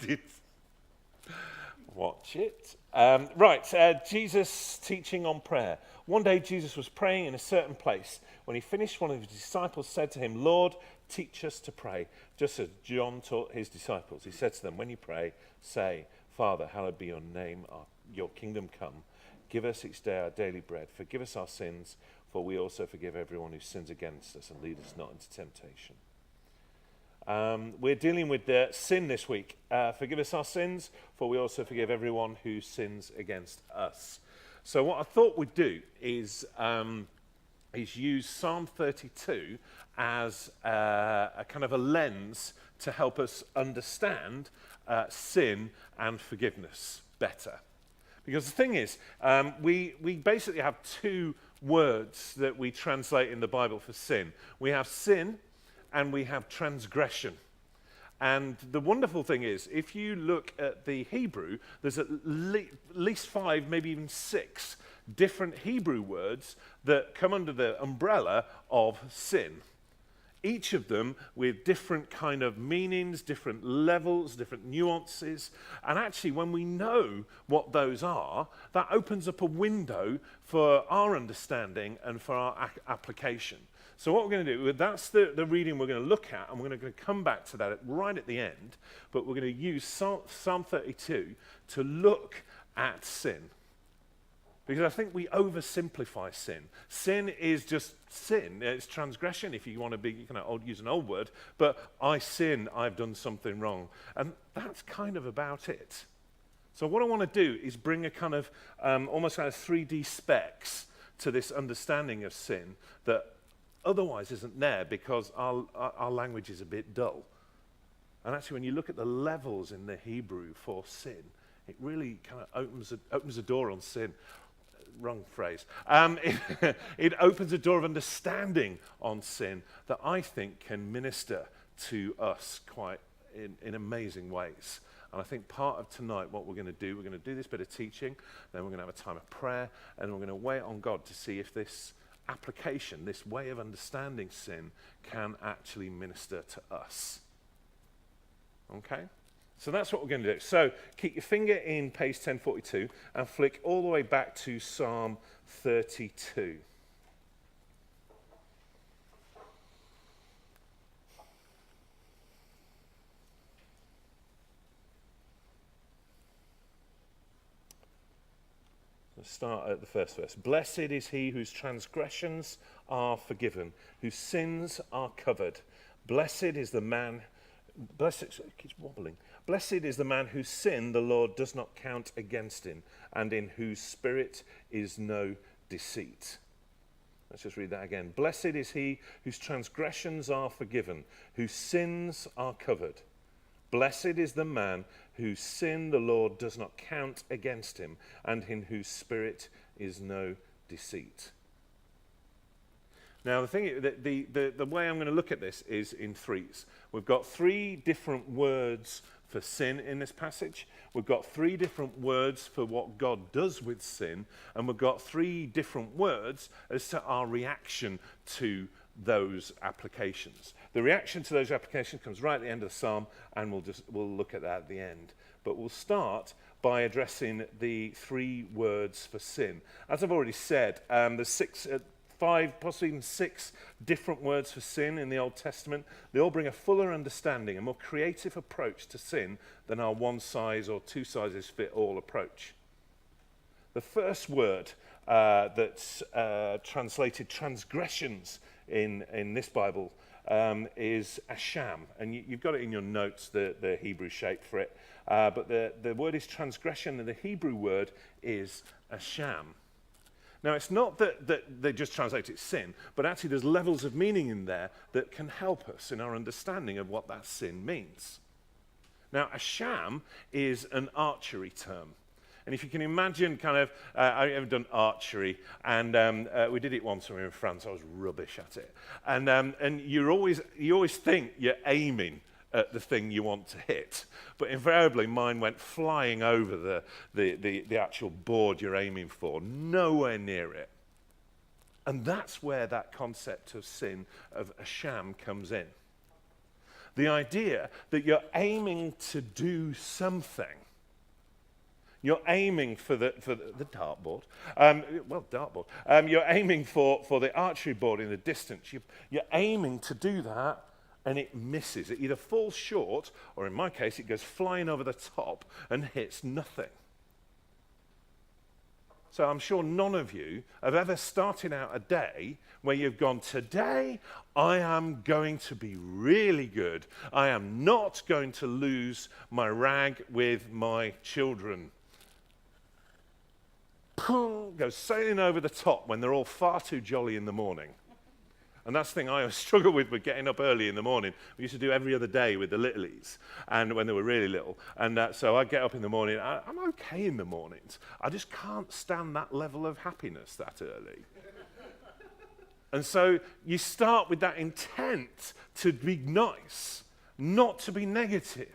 Did watch it. Jesus teaching on prayer. One day Jesus was praying in a certain place. When he finished, one of his disciples said to him, "Lord, teach us to pray, just as John taught his disciples." He said to them, "When you pray, say, 'Father, hallowed be your name, your kingdom come. Give us each day our daily bread. Forgive us our sins, for we also forgive everyone who sins against us, and lead us not into temptation.'" We're dealing with sin this week. Forgive us our sins, for we also forgive everyone who sins against us. So what I thought we'd do is use Psalm 32 as a kind of a lens to help us understand sin and forgiveness better. Because the thing is, we basically have two words that we translate in the Bible for sin. We have sin and we have transgression. And the wonderful thing is, if you look at the Hebrew, there's at least 5, maybe even 6 different Hebrew words that come under the umbrella of sin. Each of them with different kind of meanings, different levels, different nuances. And actually, when we know what those are, that opens up a window for our understanding and for our application. So what we're going to do, that's the reading we're going to look at, and we're going to come back to that right at the end, but we're going to use Psalm 32 to look at sin. Because I think we oversimplify sin. Sin is just sin. It's transgression, if you want to use an old word, but I sin, I've done something wrong. And that's kind of about it. So what I want to do is bring a kind of almost kind of 3D specs to this understanding of sin that otherwise isn't there because our language is a bit dull. And actually, when you look at the levels in the Hebrew for sin, it really kind of opens a door on sin. Wrong phrase. It opens a door of understanding on sin that I think can minister to us quite in amazing ways. And I think part of tonight, what we're going to do this bit of teaching, then we're going to have a time of prayer, and we're going to wait on God to see if this application, this way of understanding sin, can actually minister to us. Okay? So that's what we're going to do. So keep your finger in page 1042 and flick all the way back to Psalm 32. Let's start at the first verse. "Blessed is he whose transgressions are forgiven, whose sins are covered. Blessed is the man whose sin the Lord does not count against him, and in whose spirit is no deceit." Let's just read that again. "Blessed is he whose transgressions are forgiven, whose sins are covered. Blessed is the man whose sin the Lord does not count against him, and in whose spirit is no deceit." Now, the thing, the way I'm going to look at this is in threes. We've got 3 different words for sin in this passage. We've got 3 different words for what God does with sin, and we've got 3 different words as to our reaction to those applications. The reaction to those applications comes right at the end of the psalm, and we'll look at that at the end. But we'll start by addressing the 3 words for sin. As I've already said, there's 5, possibly even 6 different words for sin in the Old Testament. They all bring a fuller understanding, a more creative approach to sin than our one size or 2 sizes fit all approach. The first word that's translated transgressions in this Bible is asham. And you've got it in your notes, the Hebrew shape for it. But the word is transgression, and the Hebrew word is asham. Now, it's not that they just translate it sin, but actually there's levels of meaning in there that can help us in our understanding of what that sin means. Now, asham is an archery term. And if you can imagine I've ever done archery, and we did it once when we were in France. I was rubbish at it. And you always think you're aiming at the thing you want to hit. But invariably, mine went flying over the actual board you're aiming for, nowhere near it. And that's where that concept of sin, of asham, comes in. The idea that you're aiming to do something. You're aiming for the dartboard. Dartboard. You're aiming for the archery board in the distance. You're aiming to do that, and it misses. It either falls short, or in my case, it goes flying over the top and hits nothing. So I'm sure none of you have ever started out a day where you've gone, today I am going to be really good. I am not going to lose my rag with my children. Goes sailing over the top when they're all far too jolly in the morning. And that's the thing I always struggle with getting up early in the morning. We used to do every other day with the littlies, and when they were really little. And so I get up in the morning. I'm okay in the mornings. I just can't stand that level of happiness that early. And so you start with that intent to be nice, not to be negative.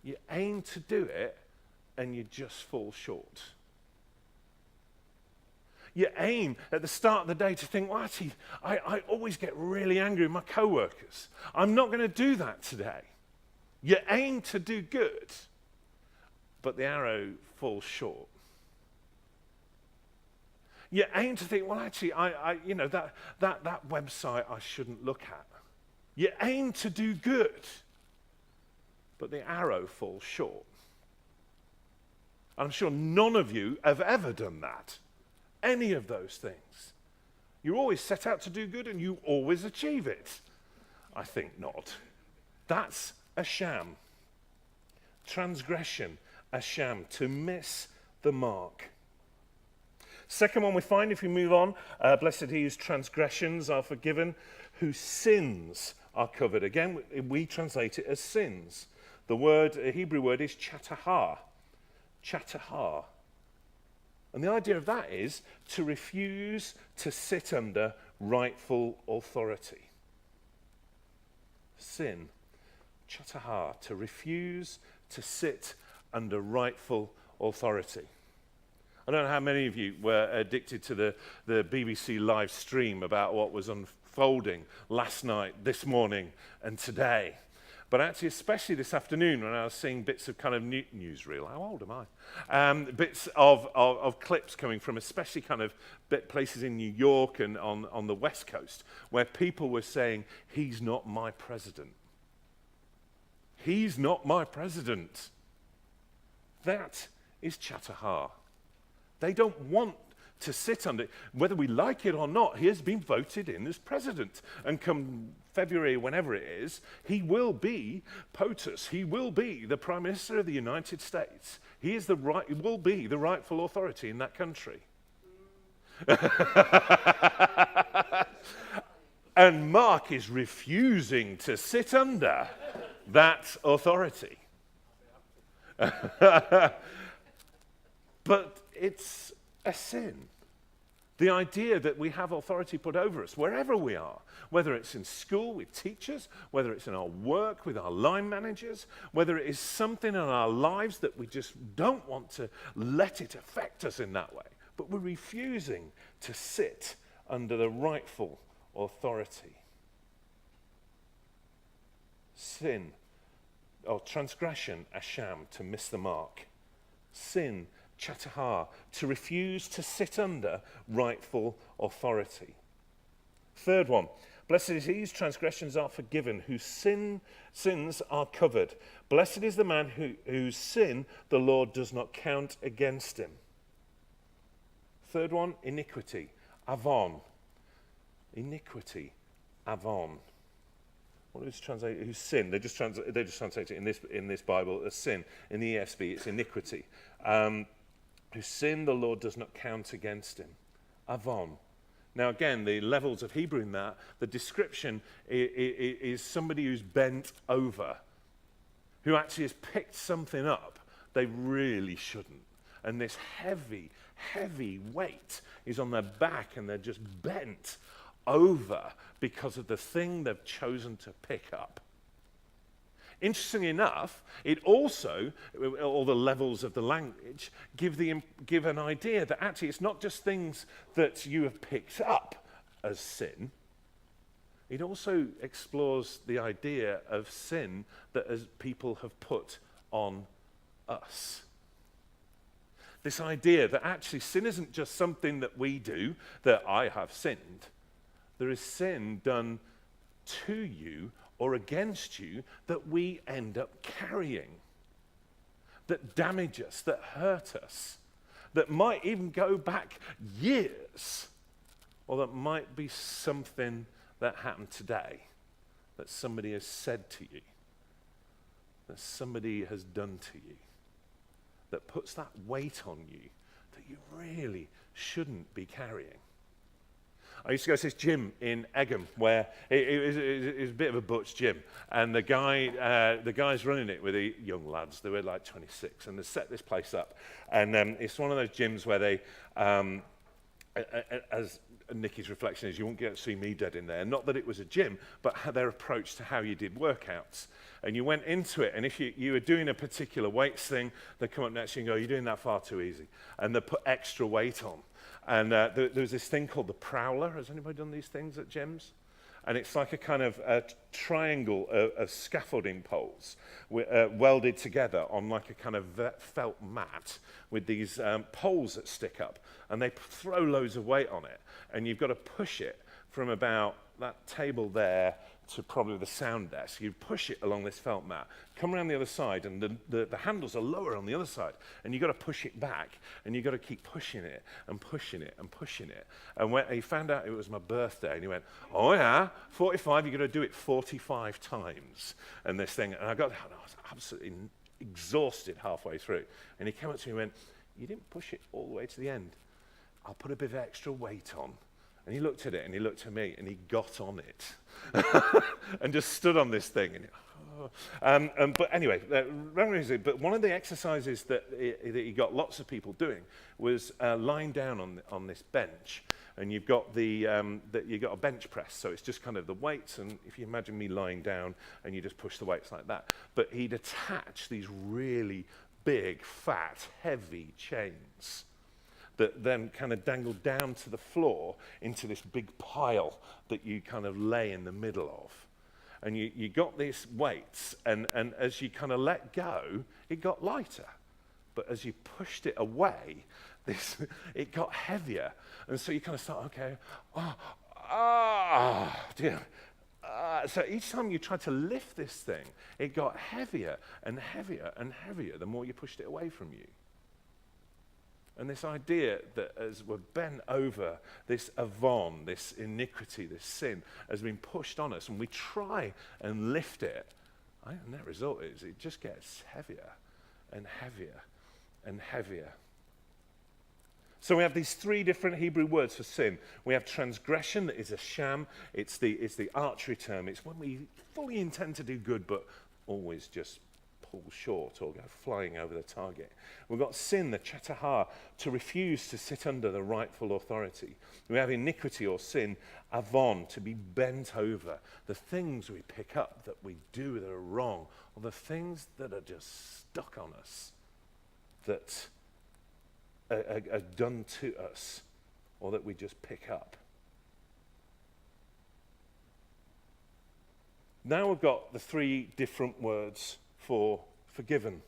You aim to do it, and you just fall short. You aim at the start of the day to think, well, actually, I always get really angry with my co-workers. I'm not going to do that today. You aim to do good, but the arrow falls short. You aim to think, well, actually, that website I shouldn't look at. You aim to do good, but the arrow falls short. I'm sure none of you have ever done that. Any of those things. You always set out to do good and you always achieve it. I think not. That's a sham. Transgression, a sham, to miss the mark. Second one we find, if we move on, blessed he whose transgressions are forgiven, whose sins are covered. Again, we translate it as sins. The Hebrew word is chatahar. Chatahar. And the idea of that is to refuse to sit under rightful authority. Sin, chatahar, to refuse to sit under rightful authority. I don't know how many of you were addicted to the BBC live stream about what was unfolding last night, this morning, and today. But actually, especially this afternoon, when I was seeing bits of kind of newsreel, how old am I? Bits of clips coming from especially kind of places in New York and on the West Coast, where people were saying, he's not my president. He's not my president. That is chatahar. They don't want to sit under, whether we like it or not, he has been voted in as president. And come February, whenever it is, he will be POTUS. He will be the Prime Minister of the United States. He will be the rightful authority in that country. And Mark is refusing to sit under that authority. But it's a sin. The idea that we have authority put over us wherever we are, whether it's in school with teachers, whether it's in our work with our line managers, whether it is something in our lives that we just don't want to let it affect us in that way, but we're refusing to sit under the rightful authority. Sin, or transgression, a sham, to miss the mark. Sin, chatahar, to refuse to sit under rightful authority. Third one, blessed is he whose transgressions are forgiven, whose sins are covered. Blessed is the man whose sin the Lord does not count against him. Third one, iniquity, avon. Iniquity, avon. What is translated? Whose sin? They just translate it in this Bible as sin. In the ESV, it's iniquity. Whose sin the Lord does not count against him. Avon. Now again, the levels of Hebrew in that, the description is somebody who's bent over, who actually has picked something up they really shouldn't. And this heavy, heavy weight is on their back, and they're just bent over because of the thing they've chosen to pick up. Interestingly enough, it also, all the levels of the language, give an idea that actually it's not just things that you have picked up as sin. it also explores the idea of sin that as people have put on us. This idea that actually sin isn't just something that we do, that I have sinned. There is sin done to you or against you that we end up carrying, that damage us, that hurt us, that might even go back years, or that might be something that happened today, that somebody has said to you, that somebody has done to you, that puts that weight on you that you really shouldn't be carrying. I used to go to this gym in Egham where it was a bit of a butch gym, and the guys running it were the young lads. They were like 26, and they set this place up. And it's one of those gyms where they, as Nicky's reflection is, you won't get to see me dead in there. Not that it was a gym, but their approach to how you did workouts. And you went into it, and if you were doing a particular weights thing, they'd come up next to you and go, "You're doing that far too easy." And they'd put extra weight on. And there was this thing called the Prowler. Has anybody done these things at gyms? And it's like a kind of a triangle of scaffolding poles welded together on like a kind of felt mat with these poles that stick up. And they throw loads of weight on it. And you've got to push it from about that table there to probably the sound desk. You push it along this felt mat, come around the other side, and the handles are lower on the other side. And you've got to push it back, and you've got to keep pushing it and pushing it and pushing it. And when he found out it was my birthday, and he went, "Oh yeah, 45, you've got to do it 45 times." And this thing, and I was absolutely exhausted halfway through. And he came up to me and went, "You didn't push it all the way to the end. I'll put a bit of extra weight on." And he looked at it, and he looked at me, and he got on it and just stood on this thing. And, but anyway, but one of the exercises that he got lots of people doing was lying down on this bench, and you've got you've got a bench press, so it's just kind of the weights. And if you imagine me lying down, and you just push the weights like that, but he'd attach these really big, fat, heavy chains that then kind of dangled down to the floor into this big pile that you kind of lay in the middle of. And you got these weights, and as you kind of let go, it got lighter. But as you pushed it away, it got heavier. And so you kind of start, okay, dear. So each time you tried to lift this thing, it got heavier and heavier and heavier the more you pushed it away from you. And this idea that as we're bent over, this avon, this iniquity, this sin has been pushed on us, and we try and lift it, and that result is it just gets heavier and heavier and heavier. So we have these three different Hebrew words for sin. We have transgression, that is a sham. It's the archery term. It's when we fully intend to do good, but always just pull short or go flying over the target. We've got sin, the chatahar, to refuse to sit under the rightful authority. We have iniquity or sin, avon, to be bent over. The things we pick up that we do that are wrong, or the things that are just stuck on us, that are done to us, or that we just pick up. Now we've got the three different words for forgiven.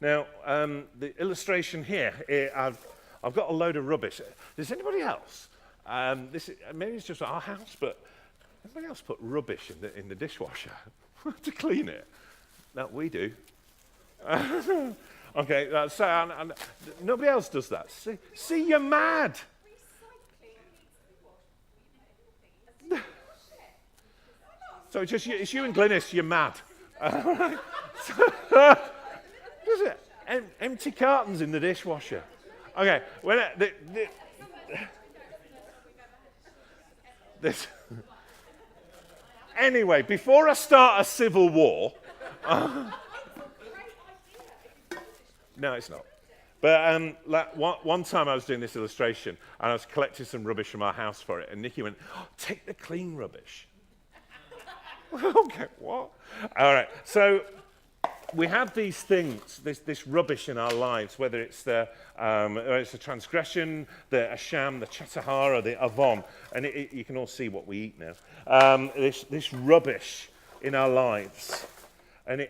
Now, the illustration here, I've got a load of rubbish. Does anybody else? Maybe it's just our house, but anybody else put rubbish in the dishwasher to clean it? No, we do. Okay, so nobody else does that. See, you're mad. So it's you and Glynis, you're mad. Empty cartons in the dishwasher. Okay, anyway, before I start a civil war, no, it's not. But one time I was doing this illustration, and I was collecting some rubbish from our house for it, and Nikki went, "Take the clean rubbish." Okay, what? All right, so we have these things, this rubbish in our lives, whether it's the transgression, the asham, the chatahara, the avon, and you can all see what we eat now. This rubbish in our lives, and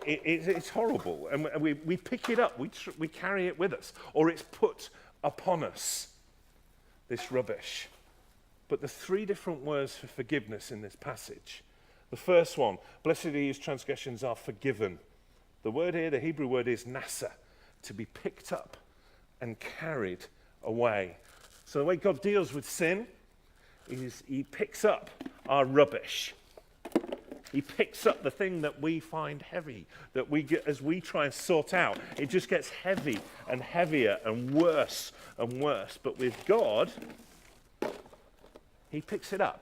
it's horrible, and we pick it up, we carry it with us, or it's put upon us, this rubbish. But the three different words for forgiveness in this passage. The first one, blessed are you whose transgressions are forgiven. The word here, the Hebrew word is nasa, to be picked up and carried away. So the way God deals with sin is he picks up our rubbish. He picks up the thing that we find heavy, that we get as we try and sort out. It just gets heavy and heavier and worse and worse. But with God, he picks it up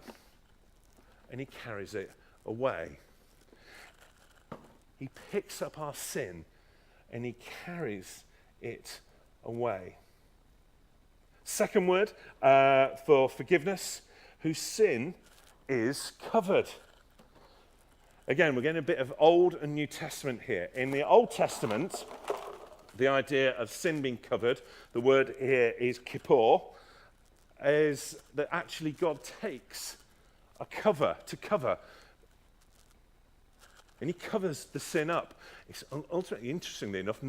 and he carries it away. He picks up our sin and he carries it away. Second word for forgiveness, whose sin is covered. Again, we're getting a bit of Old and New Testament here. In the Old Testament, the idea of sin being covered, the word here is kippur, is that actually God takes a cover to cover. And he covers the sin up. It's ultimately, interestingly enough,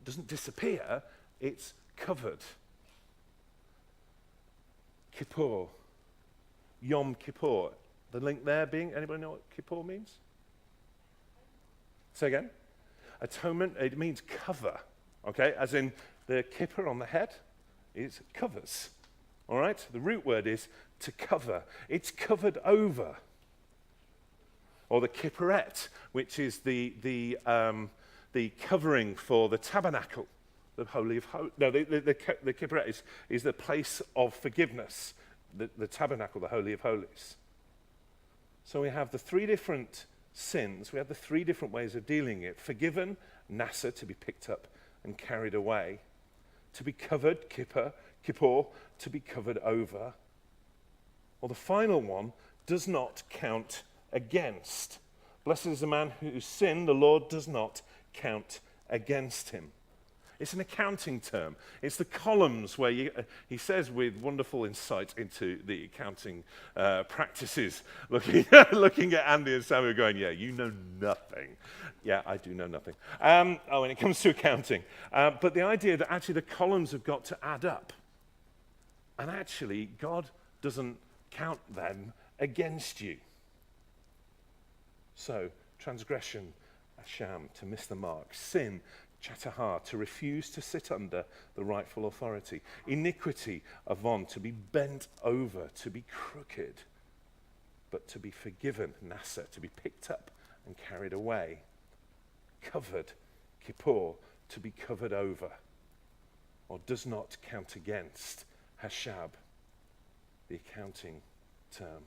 doesn't disappear, it's covered. Kippur. Yom Kippur. The link there being, anybody know what Kippur means? Say again? Atonement, it means cover. Okay, as in the kippur on the head is covers. All right, the root word is to cover. It's covered over. Or the kippuret, which is the covering for the tabernacle, the holy of holies. No, the kippuret is the place of forgiveness, the tabernacle, the holy of holies. So we have the three different sins. We have the three different ways of dealing it. Forgiven, nasa, to be picked up and carried away. To be covered, kippur, to be covered over. Or the final one, does not count against. Blessed is the man whose sin the Lord does not count against him. It's an accounting term. It's the columns where he says with wonderful insight into the accounting practices, looking at Andy and Samuel going, yeah, you know nothing. Yeah, I do know nothing. When it comes to accounting. But the idea that actually the columns have got to add up. And actually, God doesn't count them against you. So, transgression, asham, to miss the mark. Sin, chatahar, to refuse to sit under the rightful authority. Iniquity, avon, to be bent over, to be crooked. But to be forgiven, nasa, to be picked up and carried away. Covered, kippur, to be covered over. Or does not count against, hashab, the accounting term.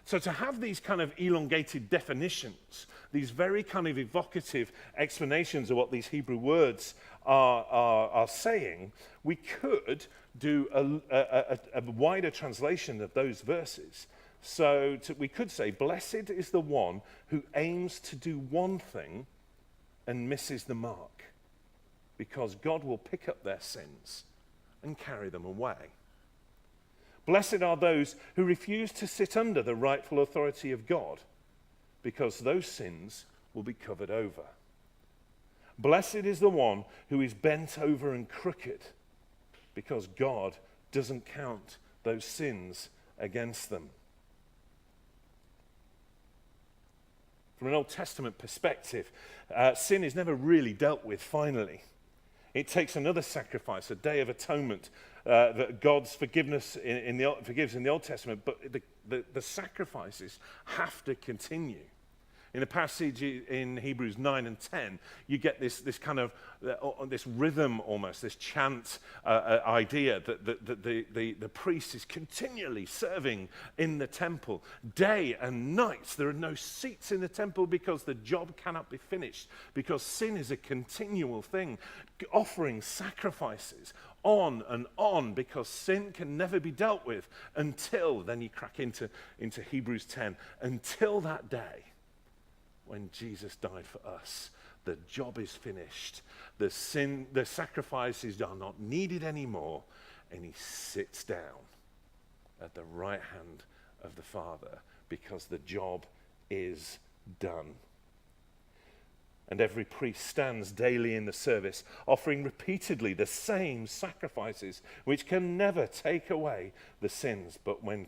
So to have these kind of elongated definitions, these very kind of evocative explanations of what these Hebrew words are saying, we could do a wider translation of those verses. So we could say, blessed is the one who aims to do one thing and misses the mark, because God will pick up their sins and carry them away. Blessed are those who refuse to sit under the rightful authority of God, because those sins will be covered over. Blessed is the one who is bent over and crooked, because God doesn't count those sins against them. From an Old Testament perspective, sin is never really dealt with finally. It takes another sacrifice, a day of atonement, that God's forgives in the Old Testament, but the sacrifices have to continue. In the passage in Hebrews 9 and 10, you get this kind of this rhythm almost, this chant idea that the priest is continually serving in the temple, day and night. There are no seats in the temple because the job cannot be finished, because sin is a continual thing, offering sacrifices on and on, because sin can never be dealt with until, then you crack into Hebrews 10, until that day when Jesus died for us. The job is finished. The sacrifices are not needed anymore. And he sits down at the right hand of the Father because the job is done. And every priest stands daily in the service, offering repeatedly the same sacrifices, which can never take away the sins. But when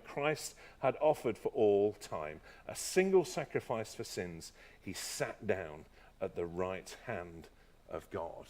Christ had offered for all time a single sacrifice for sins, he sat down at the right hand of God.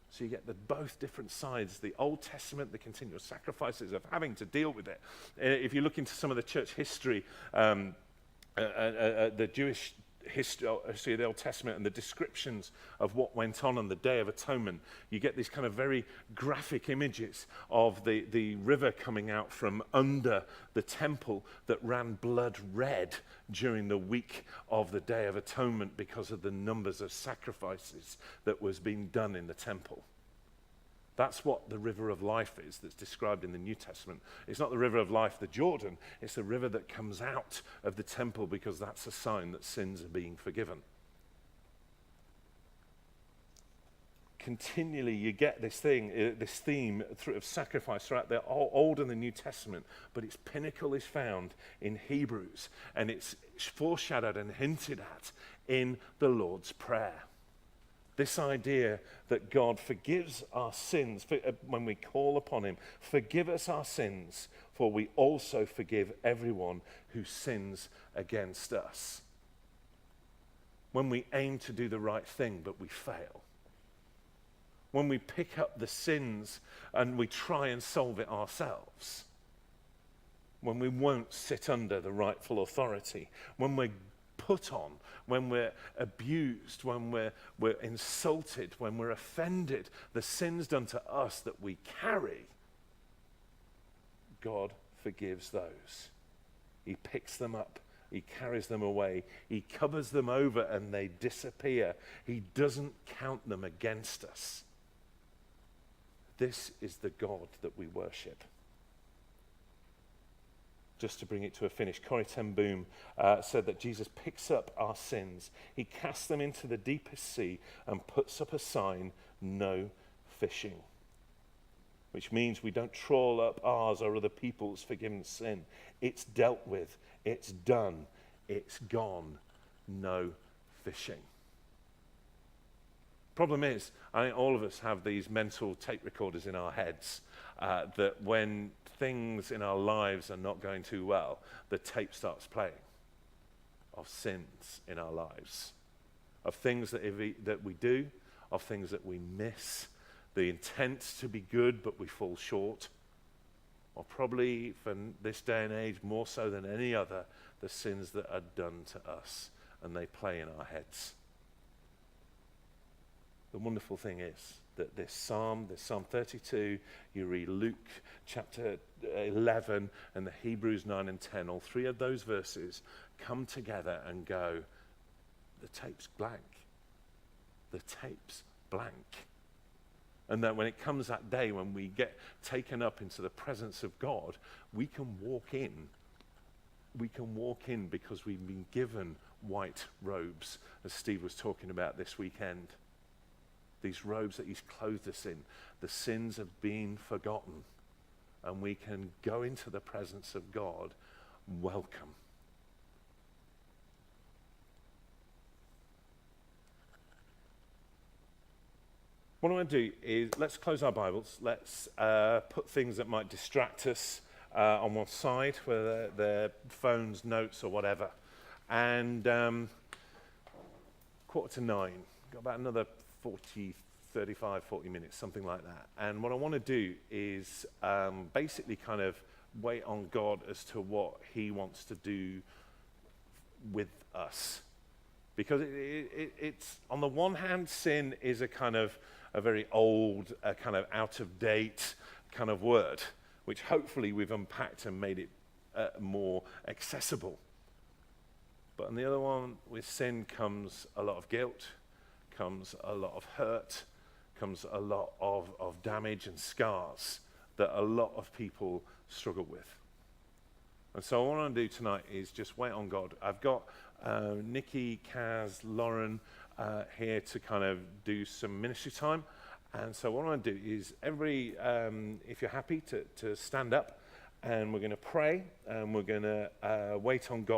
So you get both different sides, the Old Testament, the continual sacrifices of having to deal with it. If you look into some of the church history, the Jewish history of the Old Testament and the descriptions of what went on the Day of Atonement, you get these kind of very graphic images of the river coming out from under the temple that ran blood red during the week of the Day of Atonement because of the numbers of sacrifices that was being done in the temple. That's what the river of life is that's described in the New Testament. It's not the river of life, the Jordan. It's the river that comes out of the temple because that's a sign that sins are being forgiven. Continually, you get this theme of sacrifice throughout the Old and the New Testament, but its pinnacle is found in Hebrews, and it's foreshadowed and hinted at in the Lord's Prayer. This idea that God forgives our sins when we call upon him. Forgive us our sins, for we also forgive everyone who sins against us. When we aim to do the right thing, but we fail. When we pick up the sins and we try and solve it ourselves. When we won't sit under the rightful authority. When we're put on, when we're abused, when we're insulted, when we're offended, the sins done to us that we carry, God forgives those. He picks them up. He carries them away. He covers them over and they disappear. He doesn't count them against us. This is the God that we worship. Just to bring it to a finish, Corrie ten Boom said that Jesus picks up our sins. He casts them into the deepest sea and puts up a sign, no fishing. Which means we don't trawl up ours or other people's forgiven sin. It's dealt with. It's done. It's gone. No fishing. Problem is, I think all of us have these mental tape recorders in our heads that when things in our lives are not going too well, the tape starts playing of sins in our lives, of things that we do, of things that we miss, the intent to be good but we fall short, or probably for this day and age more so than any other, the sins that are done to us, and they play in our heads. The wonderful thing is that this Psalm 32, you read Luke chapter 11 and the Hebrews 9 and 10, all three of those verses come together and go, the tape's blank. The tape's blank. And that when it comes that day when we get taken up into the presence of God, we can walk in. We can walk in because we've been given white robes, as Steve was talking about this weekend. These robes that he's clothed us in, the sins have been forgotten, and we can go into the presence of God welcome. What I want to do is let's close our Bibles. Let's put things that might distract us on one side, whether they're phones, notes, or whatever. And 8:45, got about another 35, 40 minutes, something like that. And what I want to do is basically kind of wait on God as to what he wants to do with us. Because it's on the one hand, sin is a kind of a very old, kind of out of date kind of word, which hopefully we've unpacked and made it more accessible. But on the other one, with sin comes a lot of guilt, comes a lot of hurt, comes a lot of damage and scars that a lot of people struggle with. And so what I want to do tonight is just wait on God. I've got Nikki, Kaz, Lauren here to kind of do some ministry time. And so what I want to do is everybody, if you're happy to stand up, and we're going to pray, and we're going to wait on God.